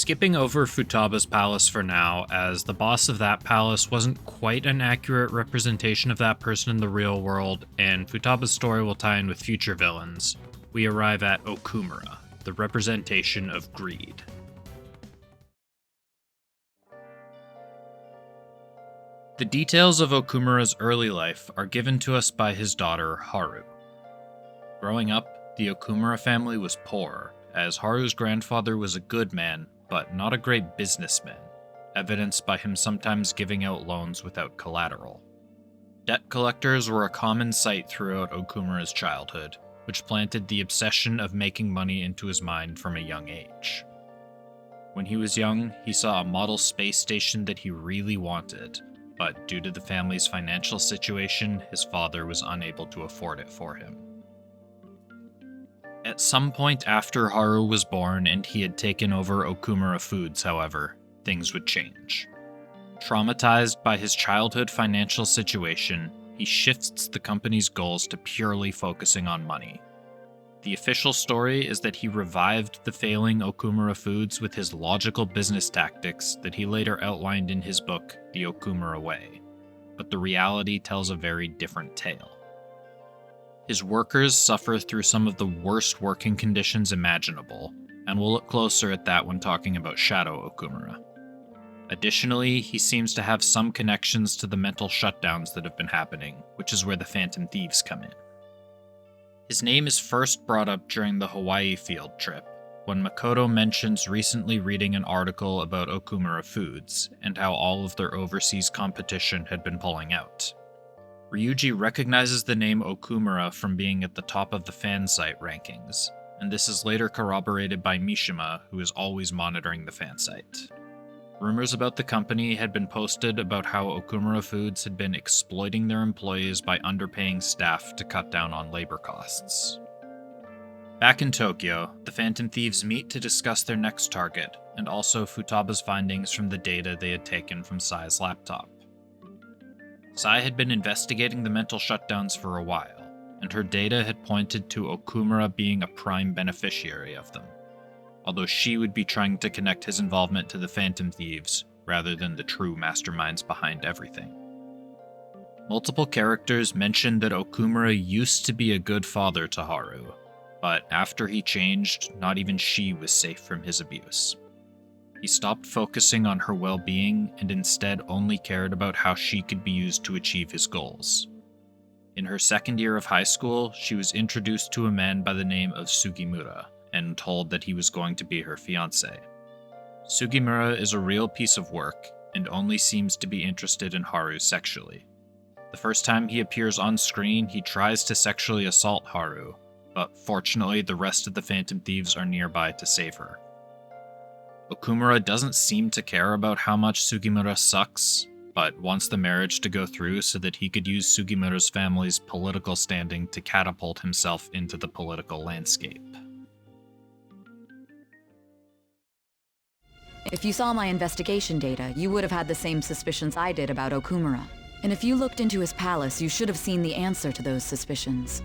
Skipping over Futaba's palace for now, as the boss of that palace wasn't quite an accurate representation of that person in the real world, and Futaba's story will tie in with future villains, we arrive at Okumura, the representation of greed. The details of Okumura's early life are given to us by his daughter, Haru. Growing up, the Okumura family was poor, as Haru's grandfather was a good man, but not a great businessman, evidenced by him sometimes giving out loans without collateral. Debt collectors were a common sight throughout Okumura's childhood, which planted the obsession of making money into his mind from a young age. When he was young, he saw a model space station that he really wanted, but due to the family's financial situation, his father was unable to afford it for him. At some point after Haru was born and he had taken over Okumura Foods, however, things would change. Traumatized by his childhood financial situation, he shifts the company's goals to purely focusing on money. The official story is that he revived the failing Okumura Foods with his logical business tactics that he later outlined in his book, The Okumura Way. But the reality tells a very different tale. His workers suffer through some of the worst working conditions imaginable, and we'll look closer at that when talking about Shadow Okumura. Additionally, he seems to have some connections to the mental shutdowns that have been happening, which is where the Phantom Thieves come in. His name is first brought up during the Hawaii field trip, when Makoto mentions recently reading an article about Okumura Foods, and how all of their overseas competition had been pulling out. Ryuji recognizes the name Okumura from being at the top of the fan site rankings, and this is later corroborated by Mishima, who is always monitoring the fan site. Rumors about the company had been posted about how Okumura Foods had been exploiting their employees by underpaying staff to cut down on labor costs. Back in Tokyo, the Phantom Thieves meet to discuss their next target, and also Futaba's findings from the data they had taken from Sai's laptop. Sai had been investigating the mental shutdowns for a while, and her data had pointed to Okumura being a prime beneficiary of them, although she would be trying to connect his involvement to the Phantom Thieves rather than the true masterminds behind everything. Multiple characters mentioned that Okumura used to be a good father to Haru, but after he changed, not even she was safe from his abuse. He stopped focusing on her well-being and instead only cared about how she could be used to achieve his goals. In her second year of high school, she was introduced to a man by the name of Sugimura, and told that he was going to be her fiancé. Sugimura is a real piece of work, and only seems to be interested in Haru sexually. The first time he appears on screen, he tries to sexually assault Haru, but fortunately the rest of the Phantom Thieves are nearby to save her. Okumura doesn't seem to care about how much Sugimura sucks, but wants the marriage to go through so that he could use Sugimura's family's political standing to catapult himself into the political landscape. If you saw my investigation data, you would have had the same suspicions I did about Okumura. And if you looked into his palace, you should have seen the answer to those suspicions.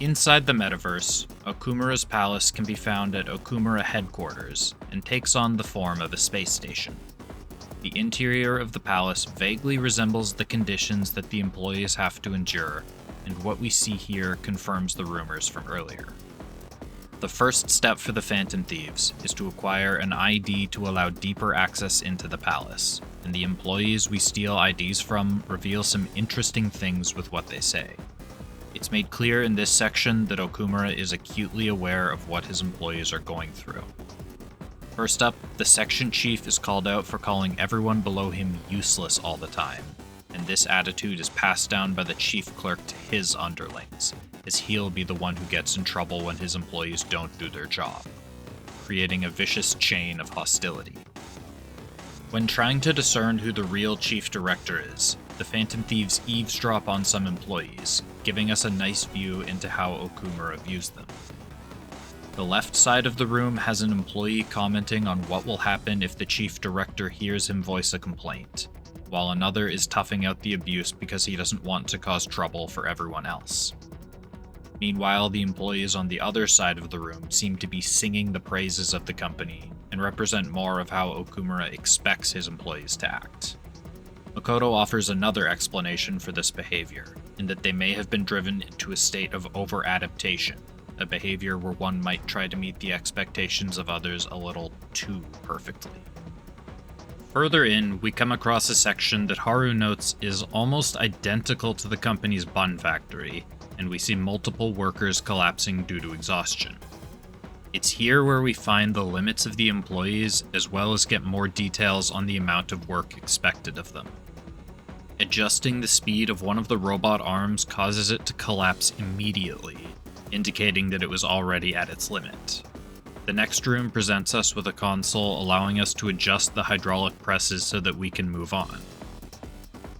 Inside the metaverse, Okumura's palace can be found at Okumura headquarters, and takes on the form of a space station. The interior of the palace vaguely resembles the conditions that the employees have to endure, and what we see here confirms the rumors from earlier. The first step for the Phantom Thieves is to acquire an ID to allow deeper access into the palace, and the employees we steal IDs from reveal some interesting things with what they say. It's made clear in this section that Okumura is acutely aware of what his employees are going through. First up, the section chief is called out for calling everyone below him useless all the time, and this attitude is passed down by the chief clerk to his underlings, as he'll be the one who gets in trouble when his employees don't do their job, creating a vicious chain of hostility. When trying to discern who the real chief director is, the Phantom Thieves eavesdrop on some employees, giving us a nice view into how Okumura views them. The left side of the room has an employee commenting on what will happen if the chief director hears him voice a complaint, while another is toughing out the abuse because he doesn't want to cause trouble for everyone else. Meanwhile, the employees on the other side of the room seem to be singing the praises of the company and represent more of how Okumura expects his employees to act. Makoto offers another explanation for this behavior, in that they may have been driven into a state of over-adaptation, a behavior where one might try to meet the expectations of others a little too perfectly. Further in, we come across a section that Haru notes is almost identical to the company's bun factory, and we see multiple workers collapsing due to exhaustion. It's here where we find the limits of the employees, as well as get more details on the amount of work expected of them. Adjusting the speed of one of the robot arms causes it to collapse immediately, indicating that it was already at its limit. The next room presents us with a console allowing us to adjust the hydraulic presses so that we can move on.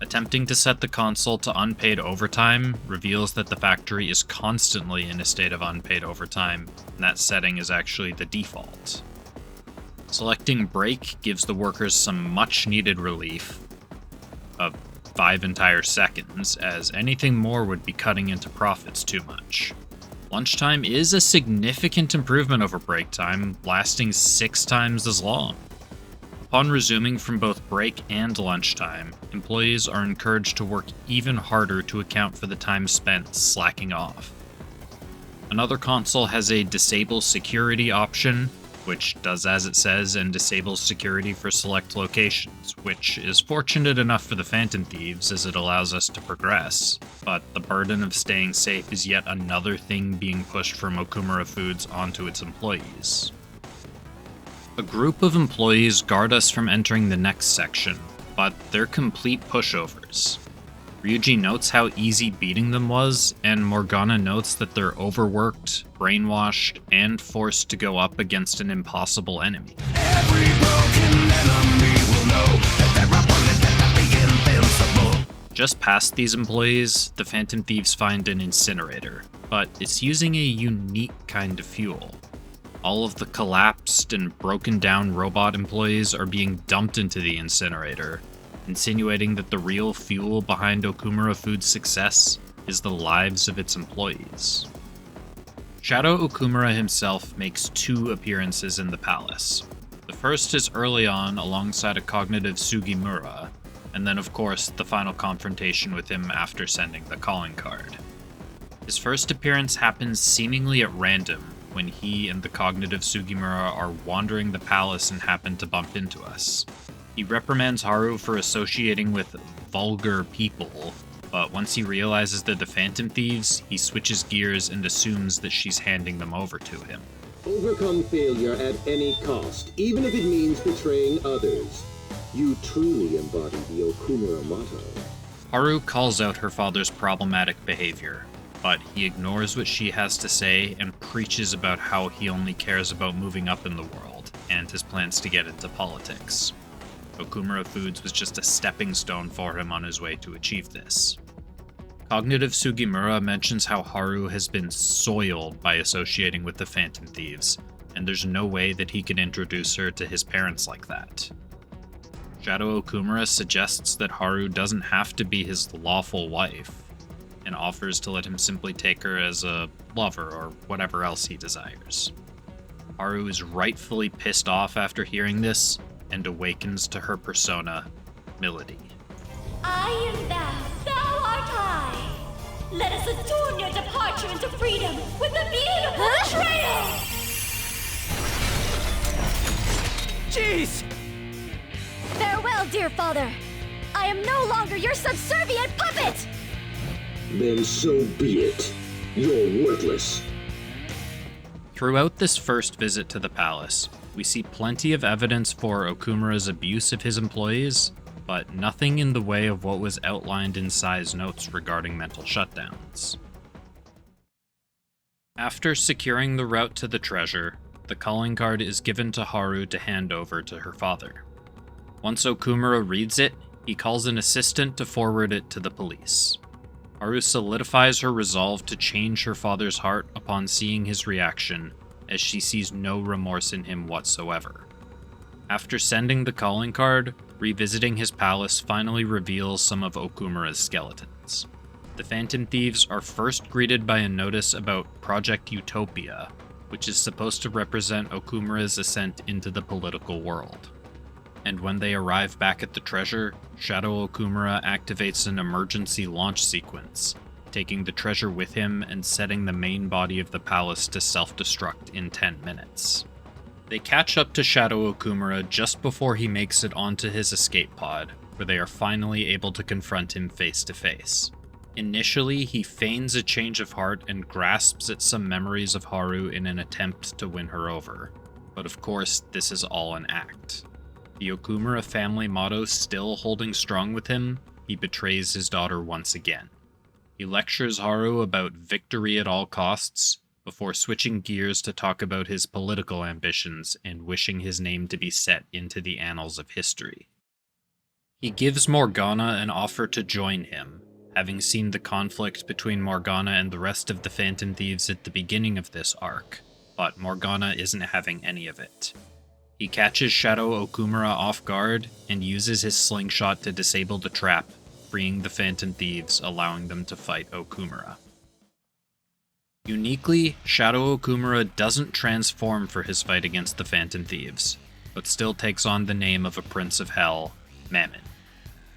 Attempting to set the console to unpaid overtime reveals that the factory is constantly in a state of unpaid overtime, and that setting is actually the default. Selecting break gives the workers some much needed relief of 5 entire seconds, as anything more would be cutting into profits too much. Lunchtime is a significant improvement over break time, lasting 6 times as long. Upon resuming from both break and lunchtime, employees are encouraged to work even harder to account for the time spent slacking off. Another console has a disable security option, which does as it says and disables security for select locations, which is fortunate enough for the Phantom Thieves as it allows us to progress, but the burden of staying safe is yet another thing being pushed from Okumura Foods onto its employees. A group of employees guard us from entering the next section, but they're complete pushovers. Ryuji notes how easy beating them was, and Morgana notes that they're overworked, brainwashed, and forced to go up against an impossible enemy. Every broken enemy will know that there are bullets that are invincible. Just past these employees, the Phantom Thieves find an incinerator, but it's using a unique kind of fuel. All of the collapsed and broken down robot employees are being dumped into the incinerator, insinuating that the real fuel behind Okumura Foods' success is the lives of its employees. Shadow Okumura himself makes 2 appearances in the palace. The first is early on alongside a cognitive Sugimura, and then of course the final confrontation with him after sending the calling card. His first appearance happens seemingly at random, when he and the cognitive Sugimura are wandering the palace and happen to bump into us. He reprimands Haru for associating with vulgar people, but once he realizes they're the Phantom Thieves, he switches gears and assumes that she's handing them over to him. Overcome failure at any cost, even if it means betraying others. You truly embody the Okumura motto. Haru calls out her father's problematic behavior, but he ignores what she has to say and preaches about how he only cares about moving up in the world, and his plans to get into politics. Okumura Foods was just a stepping stone for him on his way to achieve this. Cognitive Sugimura mentions how Haru has been soiled by associating with the Phantom Thieves, and there's no way that he could introduce her to his parents like that. Shadow Okumura suggests that Haru doesn't have to be his lawful wife, and offers to let him simply take her as a lover or whatever else he desires. Haru is rightfully pissed off after hearing this, and awakens to her persona, Milady. I am thou, thou art I. Let us adorn your departure into freedom with a beautiful trail! Jeez! Farewell, dear father. I am no longer your subservient puppet! Then so be it. You're worthless. Throughout this first visit to the palace, we see plenty of evidence for Okumura's abuse of his employees, but nothing in the way of what was outlined in Sai's notes regarding mental shutdowns. After securing the route to the treasure, the calling card is given to Haru to hand over to her father. Once Okumura reads it, he calls an assistant to forward it to the police. Haru solidifies her resolve to change her father's heart upon seeing his reaction, as she sees no remorse in him whatsoever. After sending the calling card, revisiting his palace finally reveals some of Okumura's skeletons. The Phantom Thieves are first greeted by a notice about Project Utopia, which is supposed to represent Okumura's ascent into the political world. And when they arrive back at the treasure, Shadow Okumura activates an emergency launch sequence, taking the treasure with him and setting the main body of the palace to self-destruct in 10 minutes. They catch up to Shadow Okumura just before he makes it onto his escape pod, where they are finally able to confront him face to face. Initially, he feigns a change of heart and grasps at some memories of Haru in an attempt to win her over. But of course, this is all an act. The Okumura family motto still holding strong with him, he betrays his daughter once again. He lectures Haru about victory at all costs, before switching gears to talk about his political ambitions and wishing his name to be set into the annals of history. He gives Morgana an offer to join him, having seen the conflict between Morgana and the rest of the Phantom Thieves at the beginning of this arc, but Morgana isn't having any of it. He catches Shadow Okumura off guard and uses his slingshot to disable the trap, freeing the Phantom Thieves, allowing them to fight Okumura. Uniquely, Shadow Okumura doesn't transform for his fight against the Phantom Thieves, but still takes on the name of a Prince of Hell, Mammon.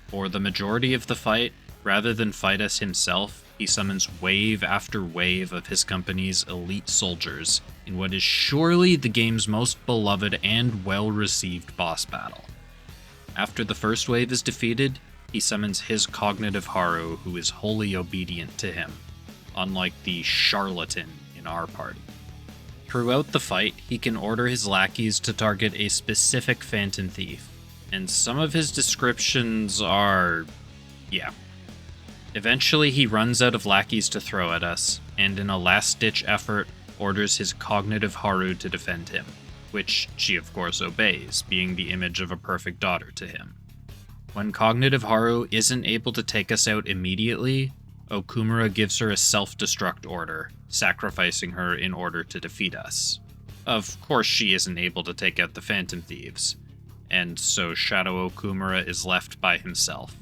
For the majority of the fight, rather than fight us himself, he summons wave after wave of his company's elite soldiers in what is surely the game's most beloved and well-received boss battle. After the first wave is defeated, he summons his cognitive Haru, who is wholly obedient to him, unlike the charlatan in our party. Throughout the fight, he can order his lackeys to target a specific Phantom Thief, and some of his descriptions are... yeah. Eventually, he runs out of lackeys to throw at us, and in a last-ditch effort, orders his cognitive Haru to defend him, which she of course obeys, being the image of a perfect daughter to him. When cognitive Haru isn't able to take us out immediately, Okumura gives her a self-destruct order, sacrificing her in order to defeat us. Of course she isn't able to take out the Phantom Thieves, and so Shadow Okumura is left by himself.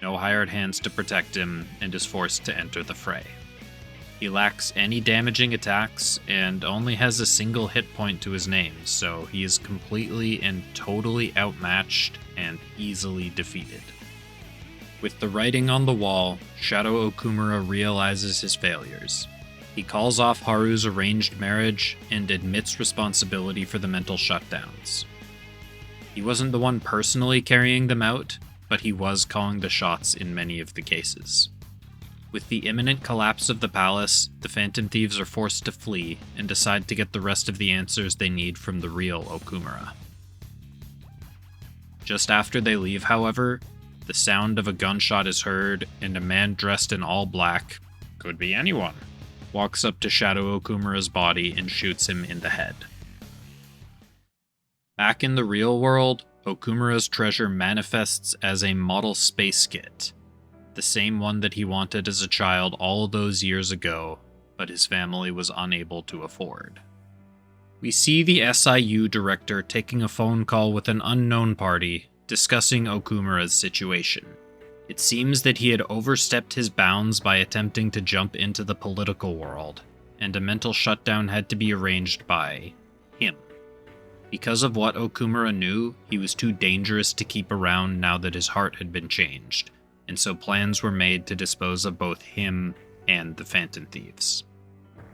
No hired hands to protect him, and is forced to enter the fray. He lacks any damaging attacks, and only has a single hit point to his name, so he is completely and totally outmatched and easily defeated. With the writing on the wall, Shadow Okumura realizes his failures. He calls off Haru's arranged marriage and admits responsibility for the mental shutdowns. He wasn't the one personally carrying them out, but he was calling the shots in many of the cases. With the imminent collapse of the palace, the Phantom Thieves are forced to flee and decide to get the rest of the answers they need from the real Okumura. Just after they leave, however, the sound of a gunshot is heard, and a man dressed in all black, could be anyone, walks up to Shadow Okumura's body and shoots him in the head. Back in the real world, Okumura's treasure manifests as a model space kit, the same one that he wanted as a child all those years ago, but his family was unable to afford. We see the SIU director taking a phone call with an unknown party, discussing Okumura's situation. It seems that he had overstepped his bounds by attempting to jump into the political world, and a mental shutdown had to be arranged by him. Because of what Okumura knew, he was too dangerous to keep around now that his heart had been changed, and so plans were made to dispose of both him and the Phantom Thieves.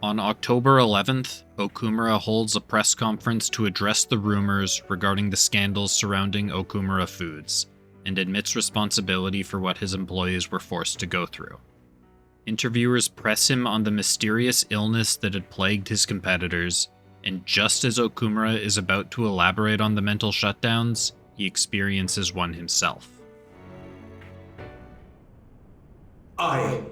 On October 11th, Okumura holds a press conference to address the rumors regarding the scandals surrounding Okumura Foods, and admits responsibility for what his employees were forced to go through. Interviewers press him on the mysterious illness that had plagued his competitors, and just as Okumura is about to elaborate on the mental shutdowns, he experiences one himself. I...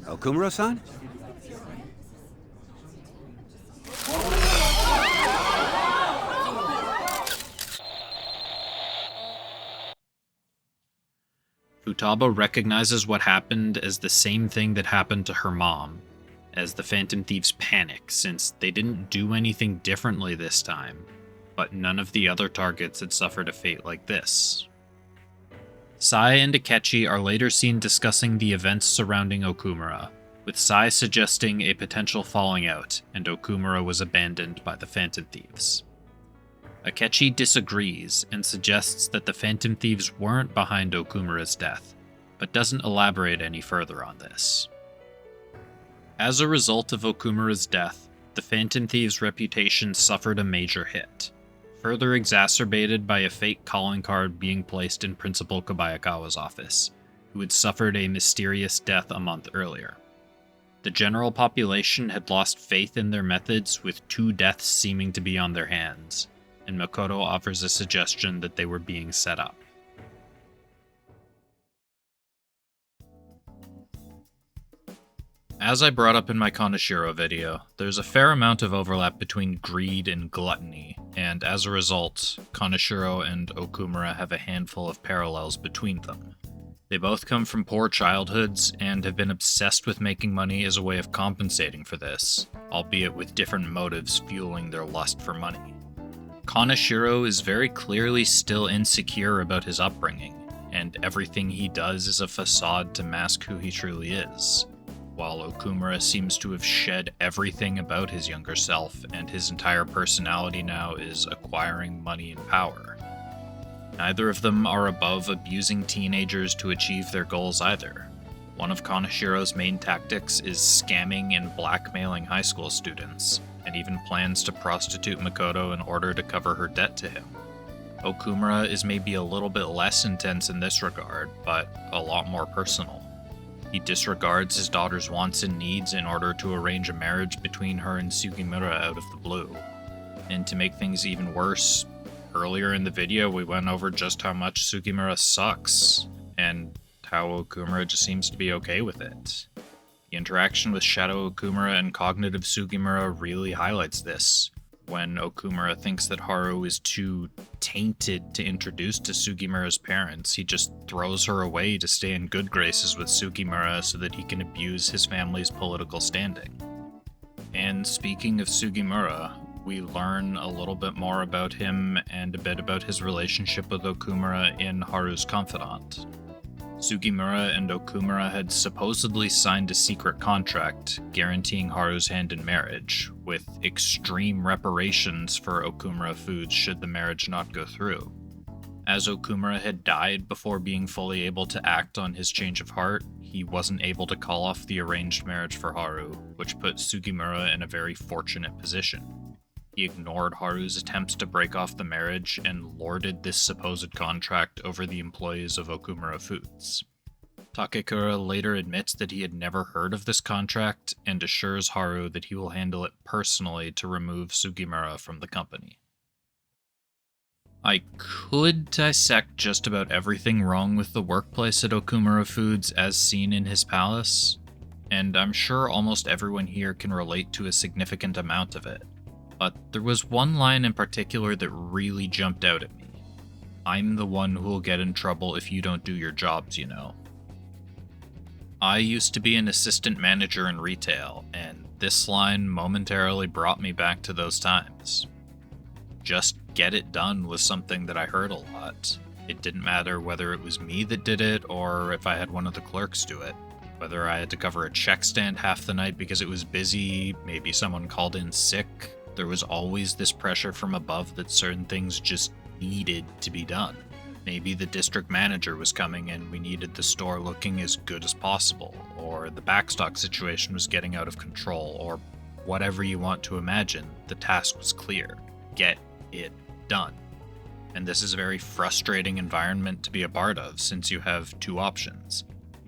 Okumura-san? Futaba recognizes what happened as the same thing that happened to her mom, as the Phantom Thieves panic since they didn't do anything differently this time, but none of the other targets had suffered a fate like this. Sai and Akechi are later seen discussing the events surrounding Okumura, with Sai suggesting a potential falling out, and Okumura was abandoned by the Phantom Thieves. Akechi disagrees and suggests that the Phantom Thieves weren't behind Okumura's death, but doesn't elaborate any further on this. As a result of Okumura's death, the Phantom Thieves' reputation suffered a major hit, further exacerbated by a fake calling card being placed in Principal Kobayakawa's office, who had suffered a mysterious death a month earlier. The general population had lost faith in their methods, with 2 deaths seeming to be on their hands, and Makoto offers a suggestion that they were being set up. As I brought up in my Kaneshiro video, there's a fair amount of overlap between greed and gluttony, and as a result, Kaneshiro and Okumura have a handful of parallels between them. They both come from poor childhoods and have been obsessed with making money as a way of compensating for this, albeit with different motives fueling their lust for money. Kaneshiro is very clearly still insecure about his upbringing, and everything he does is a facade to mask who he truly is, while Okumura seems to have shed everything about his younger self, and his entire personality now is acquiring money and power. Neither of them are above abusing teenagers to achieve their goals either. One of Kaneshiro's main tactics is scamming and blackmailing high school students, and even plans to prostitute Makoto in order to cover her debt to him. Okumura is maybe a little bit less intense in this regard, but a lot more personal. He disregards his daughter's wants and needs in order to arrange a marriage between her and Sugimura out of the blue. And to make things even worse, earlier in the video we went over just how much Sugimura sucks, and how Okumura just seems to be okay with it. The interaction with Shadow Okumura and Cognitive Sugimura really highlights this. When Okumura thinks that Haru is too tainted to introduce to Sugimura's parents, he just throws her away to stay in good graces with Sugimura so that he can abuse his family's political standing. And speaking of Sugimura, we learn a little bit more about him and a bit about his relationship with Okumura in Haru's Confidant. Sugimura and Okumura had supposedly signed a secret contract guaranteeing Haru's hand in marriage, with extreme reparations for Okumura Foods should the marriage not go through. As Okumura had died before being fully able to act on his change of heart, he wasn't able to call off the arranged marriage for Haru, which put Sugimura in a very fortunate position. He ignored Haru's attempts to break off the marriage and lorded this supposed contract over the employees of Okumura Foods. Takekura later admits that he had never heard of this contract and assures Haru that he will handle it personally to remove Sugimura from the company. I could dissect just about everything wrong with the workplace at Okumura Foods as seen in his palace, and I'm sure almost everyone here can relate to a significant amount of it. But there was one line in particular that really jumped out at me. "I'm the one who'll get in trouble if you don't do your jobs, you know." I used to be an assistant manager in retail, and this line momentarily brought me back to those times. Just get it done was something that I heard a lot. It didn't matter whether it was me that did it or if I had one of the clerks do it. Whether I had to cover a check stand half the night because it was busy, maybe someone called in sick, there was always this pressure from above that certain things just needed to be done. Maybe the district manager was coming and we needed the store looking as good as possible, or the backstock situation was getting out of control, or whatever you want to imagine, the task was clear. Get it done. And this is a very frustrating environment to be a part of since you have 2 options: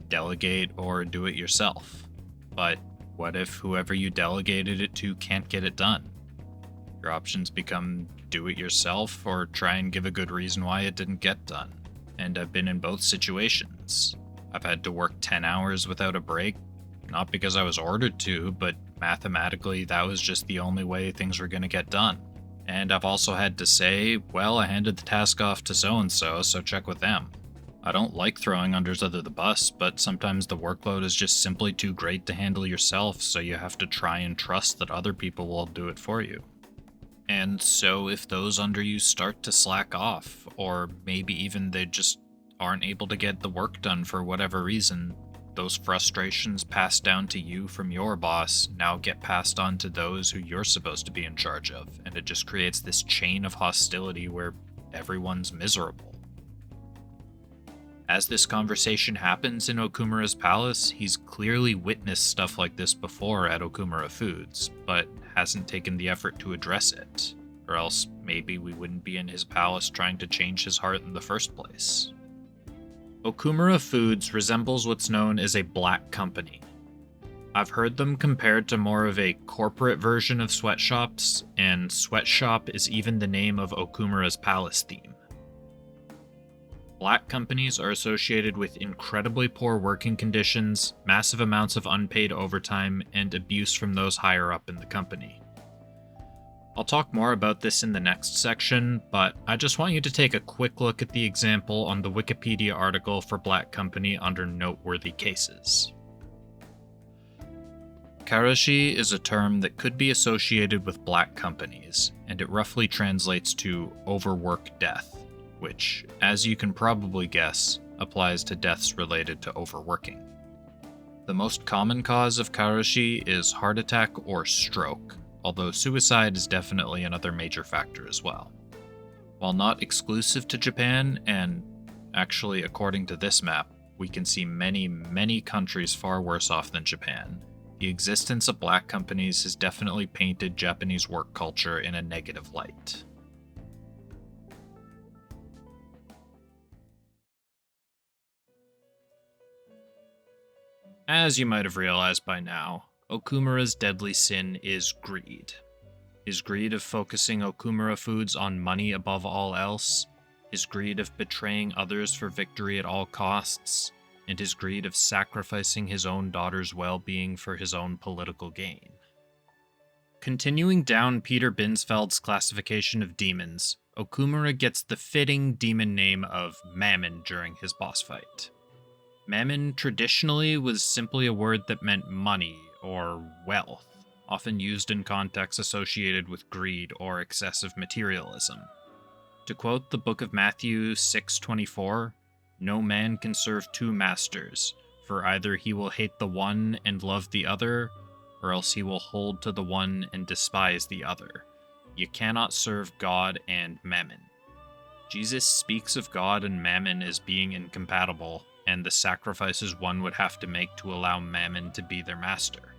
delegate or do it yourself. But what if whoever you delegated it to can't get it done? Your options become do it yourself or try and give a good reason why it didn't get done. And I've been in both situations. I've had to work 10 hours without a break, not because I was ordered to, but mathematically that was just the only way things were going to get done. And I've also had to say, well, I handed the task off to so-and-so, so check with them. I don't like throwing others under the bus, but sometimes the workload is just simply too great to handle yourself, so you have to try and trust that other people will do it for you. And so if those under you start to slack off, or maybe even they just aren't able to get the work done for whatever reason, those frustrations passed down to you from your boss now get passed on to those who you're supposed to be in charge of, and it just creates this chain of hostility where everyone's miserable. As this conversation happens in Okumura's palace, he's clearly witnessed stuff like this before at Okumura Foods, but hasn't taken the effort to address it, or else maybe we wouldn't be in his palace trying to change his heart in the first place. Okumura Foods resembles what's known as a black company. I've heard them compared to more of a corporate version of sweatshops, and sweatshop is even the name of Okumura's palace theme. Black companies are associated with incredibly poor working conditions, massive amounts of unpaid overtime, and abuse from those higher up in the company. I'll talk more about this in the next section, but I just want you to take a quick look at the example on the Wikipedia article for Black Company under Noteworthy Cases. Karoshi is a term that could be associated with black companies, and it roughly translates to overwork death, which, as you can probably guess, applies to deaths related to overworking. The most common cause of karoshi is heart attack or stroke, although suicide is definitely another major factor as well. While not exclusive to Japan, and actually according to this map, we can see many countries far worse off than Japan, the existence of black companies has definitely painted Japanese work culture in a negative light. As you might have realized by now, Okumura's deadly sin is greed. His greed of focusing Okumura Foods on money above all else, his greed of betraying others for victory at all costs, and his greed of sacrificing his own daughter's well-being for his own political gain. Continuing down Peter Binsfeld's classification of demons, Okumura gets the fitting demon name of Mammon during his boss fight. Mammon traditionally was simply a word that meant money or wealth, often used in contexts associated with greed or excessive materialism. To quote the Book of Matthew 6:24, "No man can serve two masters, for either he will hate the one and love the other, or else he will hold to the one and despise the other. You cannot serve God and Mammon." Jesus speaks of God and Mammon as being incompatible, and the sacrifices one would have to make to allow Mammon to be their master.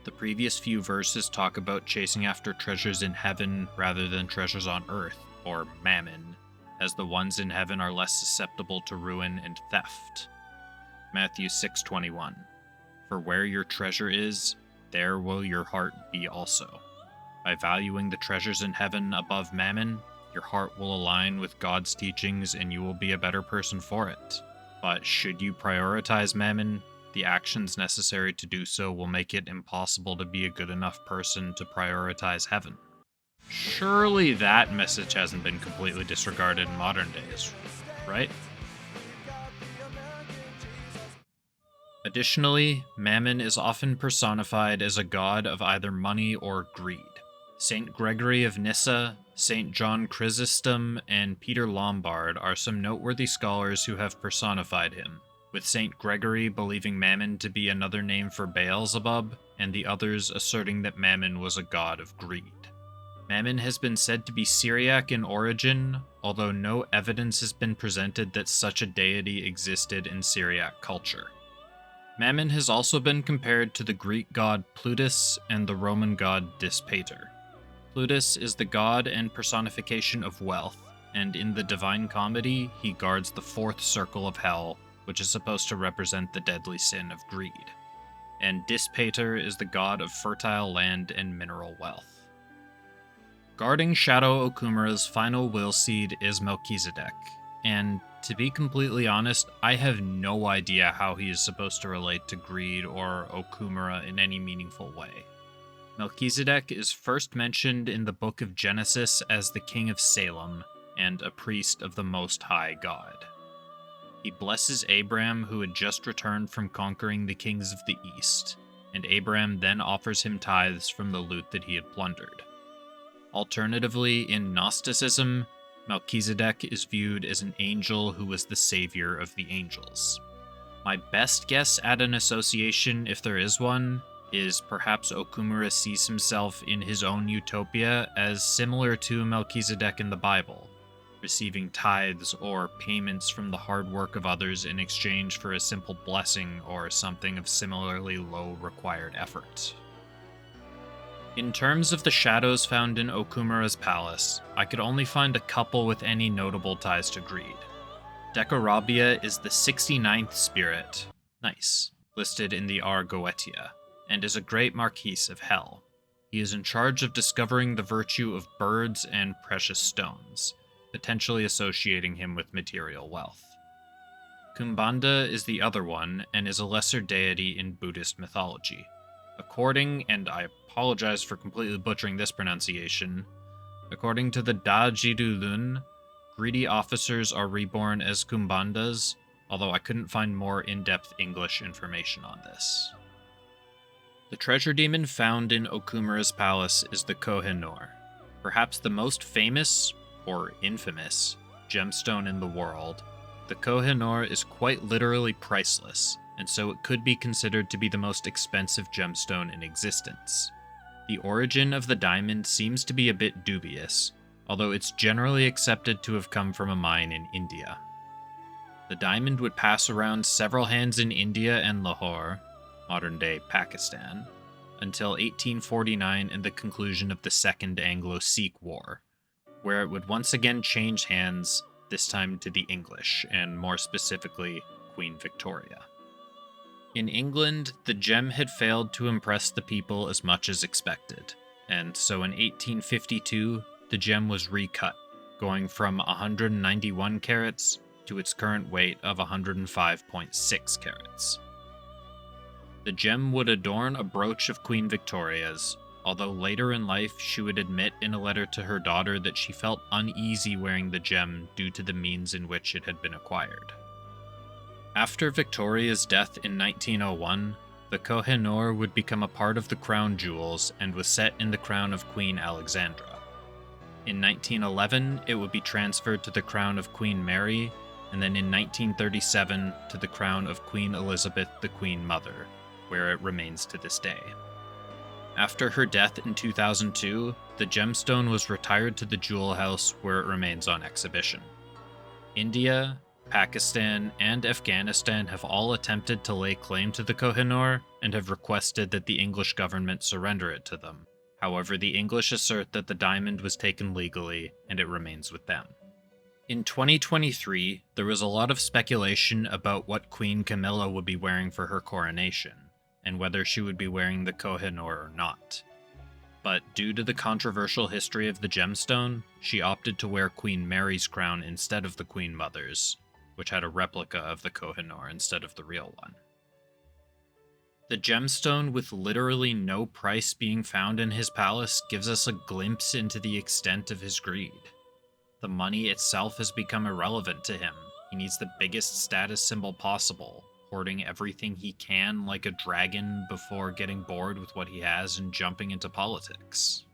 The previous few verses talk about chasing after treasures in heaven rather than treasures on earth, or Mammon, as the ones in heaven are less susceptible to ruin and theft. Matthew 6:21, "For where your treasure is, there will your heart be also." By valuing the treasures in heaven above Mammon, your heart will align with God's teachings and you will be a better person for it. But should you prioritize Mammon, the actions necessary to do so will make it impossible to be a good enough person to prioritize heaven. Surely that message hasn't been completely disregarded in modern days, right? Additionally, Mammon is often personified as a god of either money or greed. Saint Gregory of Nyssa, Saint John Chrysostom, and Peter Lombard are some noteworthy scholars who have personified him, with Saint Gregory believing Mammon to be another name for Beelzebub, and the others asserting that Mammon was a god of greed. Mammon has been said to be Syriac in origin, although no evidence has been presented that such a deity existed in Syriac culture. Mammon has also been compared to the Greek god Plutus and the Roman god Dispater. Plutus is the god and personification of wealth, and in the Divine Comedy, he guards the fourth circle of hell, which is supposed to represent the deadly sin of greed. And Dispater is the god of fertile land and mineral wealth. Guarding Shadow Okumura's final will seed is Melchizedek, and to be completely honest, I have no idea how he is supposed to relate to greed or Okumura in any meaningful way. Melchizedek is first mentioned in the Book of Genesis as the king of Salem and a priest of the Most High God. He blesses Abram, who had just returned from conquering the kings of the east, and Abram then offers him tithes from the loot that he had plundered. Alternatively, in Gnosticism, Melchizedek is viewed as an angel who was the savior of the angels. My best guess at an association, if there is one, is perhaps Okumura sees himself in his own utopia as similar to Melchizedek in the Bible, receiving tithes or payments from the hard work of others in exchange for a simple blessing or something of similarly low required effort. In terms of the shadows found in Okumura's palace, I could only find a couple with any notable ties to greed. Decorabia is the 69th spirit, nice, listed in the Ars Goetia, and is a great marquis of hell. He is in charge of discovering the virtue of birds and precious stones, potentially associating him with material wealth. Kumbanda is the other one, and is a lesser deity in Buddhist mythology. According, and I apologize for completely butchering this pronunciation, according to the Da Jidu Lun, greedy officers are reborn as Kumbandas, although I couldn't find more in-depth English information on this. The treasure demon found in Okumura's palace is the Koh-i-Noor, perhaps the most famous, or infamous, gemstone in the world. The Koh-i-Noor is quite literally priceless, and so it could be considered to be the most expensive gemstone in existence. The origin of the diamond seems to be a bit dubious, although it's generally accepted to have come from a mine in India. The diamond would pass around several hands in India and Lahore, modern-day Pakistan, until 1849 and the conclusion of the Second Anglo-Sikh War, where it would once again change hands, this time to the English, and more specifically, Queen Victoria. In England, the gem had failed to impress the people as much as expected, and so in 1852, the gem was recut, going from 191 carats to its current weight of 105.6 carats. The gem would adorn a brooch of Queen Victoria's, although later in life she would admit in a letter to her daughter that she felt uneasy wearing the gem due to the means in which it had been acquired. After Victoria's death in 1901, the Koh-i-Noor would become a part of the crown jewels and was set in the crown of Queen Alexandra. In 1911, it would be transferred to the crown of Queen Mary, and then in 1937 to the crown of Queen Elizabeth, the Queen Mother, where it remains to this day. After her death in 2002, the gemstone was retired to the jewel house where it remains on exhibition. India, Pakistan, and Afghanistan have all attempted to lay claim to the Koh-i-Noor and have requested that the English government surrender it to them. However, the English assert that the diamond was taken legally and it remains with them. In 2023, there was a lot of speculation about what Queen Camilla would be wearing for her coronation, and whether she would be wearing the Koh-i-Noor or not. But due to the controversial history of the gemstone, she opted to wear Queen Mary's crown instead of the Queen Mother's, which had a replica of the Koh-i-Noor instead of the real one. The gemstone, with literally no price being found in his palace, gives us a glimpse into the extent of his greed. The money itself has become irrelevant to him. He needs the biggest status symbol possible, hoarding everything he can like a dragon before getting bored with what he has and jumping into politics.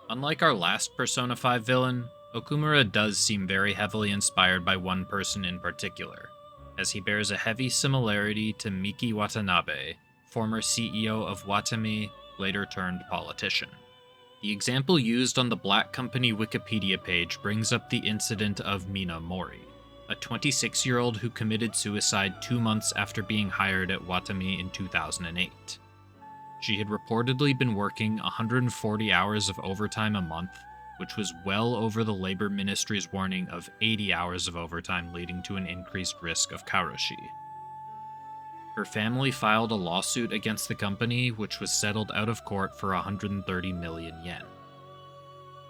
Unlike our last Persona 5 villain, Okumura does seem very heavily inspired by one person in particular, as he bears a heavy similarity to Miki Watanabe, former CEO of Watami, later turned politician. The example used on the Black Company Wikipedia page brings up the incident of Mina Mori, a 26-year-old who committed suicide 2 months after being hired at Watami in 2008. She had reportedly been working 140 hours of overtime a month, which was well over the Labor Ministry's warning of 80 hours of overtime, leading to an increased risk of karoshi. Her family filed a lawsuit against the company, which was settled out of court for 130 million yen.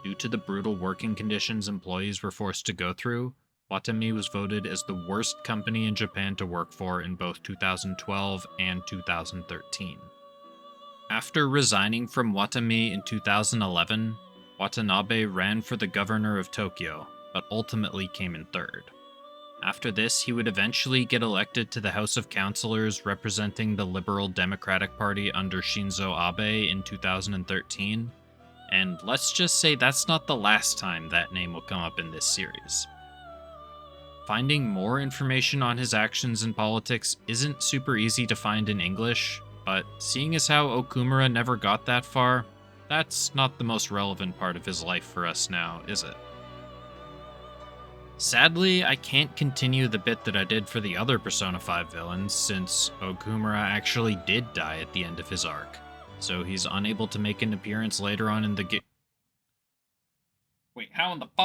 Due to the brutal working conditions employees were forced to go through, Watami was voted as the worst company in Japan to work for in both 2012 and 2013. After resigning from Watami in 2011, Watanabe ran for the governor of Tokyo, but ultimately came in third. After this, he would eventually get elected to the House of Councilors representing the Liberal Democratic Party under Shinzo Abe in 2013, and let's just say that's not the last time that name will come up in this series. Finding more information on his actions in politics isn't super easy to find in English, but seeing as how Okumura never got that far, that's not the most relevant part of his life for us now, is it? Sadly, I can't continue the bit that I did for the other Persona 5 villains, since Okumura actually did die at the end of his arc, so he's unable to make an appearance later on in the game. Wait, how in the fuck?